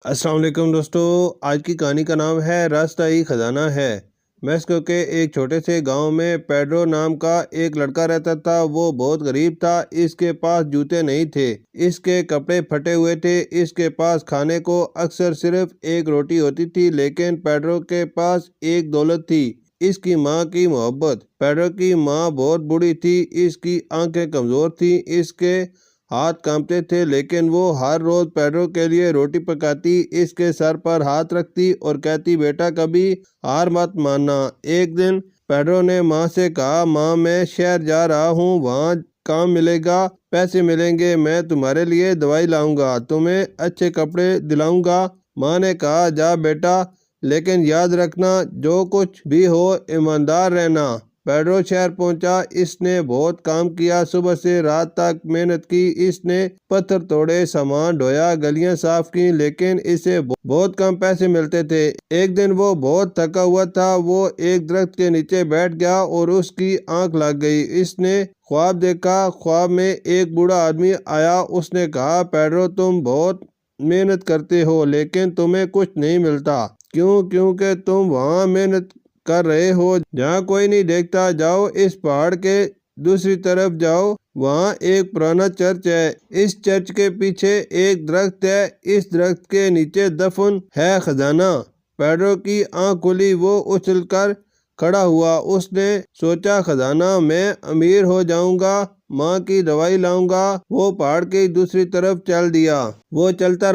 السلام علیکم دوستو، آج کی کہانی کا نام ہے راستائی خزانہ ہے۔ میکسیکو کے ایک چھوٹے سے گاؤں میں پیڈرو نام کا ایک لڑکا رہتا تھا۔ وہ بہت غریب تھا، اس کے پاس جوتے نہیں تھے، اس کے کپڑے پھٹے ہوئے تھے، اس کے پاس کھانے کو اکثر صرف ایک روٹی ہوتی تھی۔ لیکن پیڈرو کے پاس ایک دولت تھی، اس کی ماں کی محبت۔ پیڈرو کی ماں بہت بوڑھی تھی، اس کی آنکھیں کمزور تھیں، اس کے ہاتھ کانپتے تھے، لیکن وہ ہر روز پیڈرو کے لیے روٹی پکاتی، اس کے سر پر ہاتھ رکھتی اور کہتی، بیٹا کبھی ہار مت ماننا۔ ایک دن پیڈرو نے ماں سے کہا، ماں میں شہر جا رہا ہوں، وہاں کام ملے گا، پیسے ملیں گے، میں تمہارے لیے دوائی لاؤں گا، تمہیں اچھے کپڑے دلاؤں گا۔ ماں نے کہا، جا بیٹا، لیکن یاد رکھنا جو کچھ بھی ہو ایماندار رہنا۔ پیڈرو شہر پہنچا، اس نے بہت کام کیا، صبح سے رات تک محنت کی، اس نے پتھر توڑے، سامان ڈھویا، گلیاں صاف کی، لیکن اسے بہت کم پیسے ملتے تھے۔ ایک دن وہ بہت تھکا ہوا تھا، وہ ایک درخت کے نیچے بیٹھ گیا اور اس کی آنکھ لگ گئی۔ اس نے خواب دیکھا، خواب میں ایک بوڑھا آدمی آیا، اس نے کہا، پیڈرو تم بہت محنت کرتے ہو لیکن تمہیں کچھ نہیں ملتا، کیوں؟ کیونکہ تم وہاں محنت کر رہے ہو جہاں کوئی نہیں دیکھتا، جاؤ اس پہاڑ کے دوسری طرف جاؤ، وہاں ایک پرانا چرچ ہے، اس چرچ کے پیچھے ایک درخت ہے، اس درخت کے نیچے دفن ہے خزانہ۔ پیڈرو کی آنکھ کھلی، وہ اچھل کر کھڑا ہوا، اس نے سوچا، خزانہ، میں امیر ہو جاؤں گا، ماں کی دوائی لاؤں گا۔ وہ پہاڑ کی دوسری طرف چل دیا۔ وہ چلتا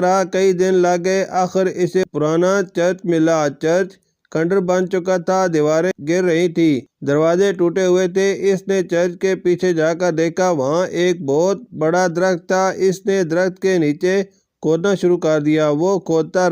رہا، کئی دن لگ گئے، آخر اسے پرانا چرچ ملا۔ چرچ کھنڈر بن چکا تھا، دیواریں گر رہی تھی، دروازے ٹوٹے ہوئے تھے۔ اس نے چرچ کے پیچھے جا کر دیکھا، وہاں ایک بہت بڑا درخت تھا۔ اس نے درخت کے نیچے کھودنا شروع کر دیا۔ وہ کھودتا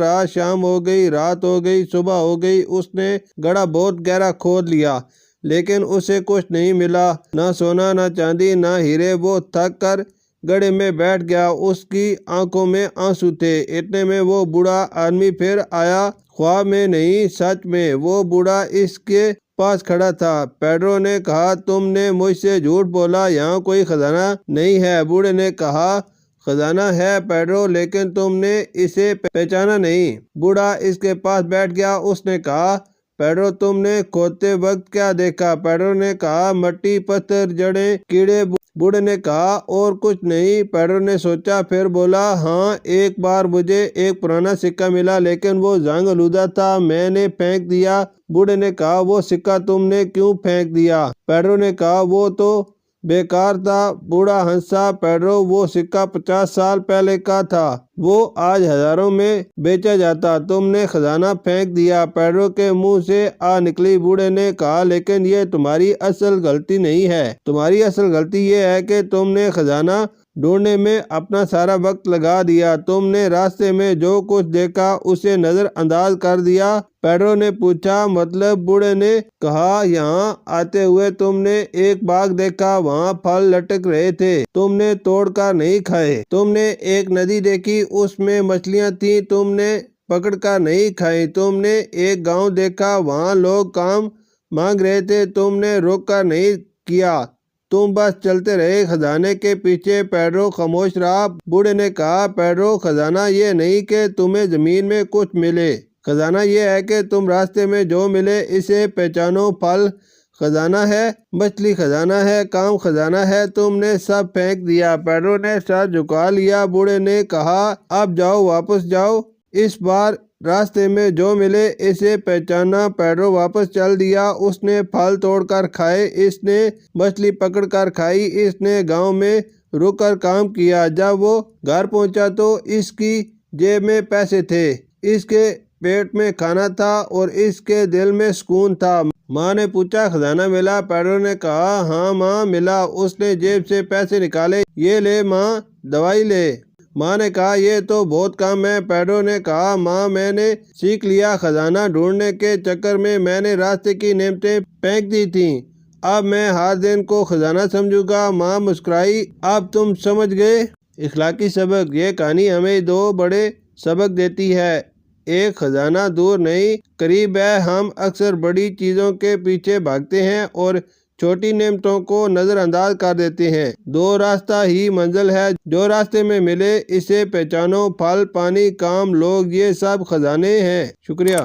رہا، شام ہو گئی، رات ہو گئی، صبح ہو گئی، اس نے گڑھا بہت گہرا کھود لیا، لیکن اسے کچھ نہیں ملا، نہ سونا، نہ چاندی، نہ ہیرے۔ وہ تھک کر گڑھے میں بیٹھ گیا، اس کی آنکھوں میں آنسو تھے۔ اتنے میں وہ بوڑھا آدمی پھر آیا، خواب میں نہیں سچ میں۔ وہ بوڑھا اس کے پاس کھڑا تھا۔ پیڈرو نے کہا، تم نے مجھ سے جھوٹ بولا، یہاں کوئی خزانہ نہیں ہے۔ بوڑھے نے کہا، خزانہ ہے پیڈرو، لیکن تم نے اسے پہچانا نہیں۔ بوڑھا اس کے پاس بیٹھ گیا، اس نے کہا، پیڈرو تم نے کھودتے وقت کیا دیکھا؟ پیڈرو نے کہا، مٹی، پتھر، جڑیں، کیڑے۔ بوڑھے نے کہا، اور کچھ نہیں؟ پیڈرو نے سوچا، پھر بولا، ہاں، ایک بار مجھے ایک پرانا سکہ ملا، لیکن وہ زنگ آلودہ تھا، میں نے پھینک دیا۔ بوڑھے نے کہا، وہ سکہ تم نے کیوں پھینک دیا؟ پیڈرو نے کہا، وہ تو بیکار تھا۔ بوڑھا ہنسا، پیڈرو وہ سکہ 50 سال پہلے کا تھا، وہ آج ہزاروں میں بیچا جاتا، تم نے خزانہ پھینک دیا۔ پیڈرو کے منہ سے آ نکلی۔ بوڑھے نے کہا، لیکن یہ تمہاری اصل غلطی نہیں ہے، تمہاری اصل غلطی یہ ہے کہ تم نے خزانہ ڈھونڈنے میں اپنا سارا وقت لگا دیا، تم نے راستے میں جو کچھ دیکھا اسے نظر انداز کر دیا۔ پیڈرو نے پوچھا، مطلب؟ بوڑھے نے کہا، یہاں آتے ہوئے تم نے ایک باغ دیکھا، وہاں پھل لٹک رہے تھے، تم نے توڑ کر نہیں کھائے۔ تم نے ایک ندی دیکھی، اس میں مچھلیاں تھیں، تم نے پکڑ کر نہیں کھائیں۔ تم نے ایک گاؤں دیکھا، وہاں لوگ کام مانگ رہے تھے، تم نے رک کر نہیں کیا، تم بس چلتے رہے خزانے کے پیچھے۔ پیڈرو خاموش رہا۔ بوڑھے نے کہا، پیڈرو خزانہ یہ نہیں کہ تمہیں زمین میں کچھ ملے، خزانہ یہ ہے کہ تم راستے میں جو ملے اسے پہچانو۔ پھل خزانہ ہے، مچھلی خزانہ ہے، کام خزانہ ہے، تم نے سب پھینک دیا۔ پیڈرو نے سر جھکا لیا۔ بوڑھے نے کہا، اب جاؤ، واپس جاؤ، اس بار راستے میں جو ملے اسے پہچانا۔ پیڈرو واپس چل دیا، اس نے پھل توڑ کر کھائے، اس نے مچھلی پکڑ کر کھائی، اس نے گاؤں میں رک کر کام کیا۔ جب وہ گھر پہنچا تو اس کی جیب میں پیسے تھے، اس کے پیٹ میں کھانا تھا اور اس کے دل میں سکون تھا۔ ماں نے پوچھا، خزانہ ملا؟ پیڈرو نے کہا، ہاں ماں، ملا۔ اس نے جیب سے پیسے نکالے، یہ لے ماں، دوائی لے۔ ماں نے کہا، یہ تو بہت کم ہے۔ پیڈرو نے کہا، ماں، میں نے سیکھ لیا، خزانہ ڈھونڈنے کے چکر میں نے راستے کی نعمتیں پھینک دی تھیں، اب میں ہر دن کو خزانہ سمجھوں گا۔ ماں مسکرائی، اب تم سمجھ گئے؟ اخلاقی سبق۔ یہ کہانی ہمیں دو بڑے سبق دیتی ہے۔ ایک، خزانہ دور نہیں، قریب ہے۔ ہم اکثر بڑی چیزوں کے پیچھے بھاگتے ہیں اور چھوٹی نعمتوں کو نظر انداز کر دیتے ہیں۔ دو راستہ ہی منزل ہے، جو راستے میں ملے اسے پہچانو، پھل، پانی، کام، لوگ، یہ سب خزانے ہیں۔ شکریہ۔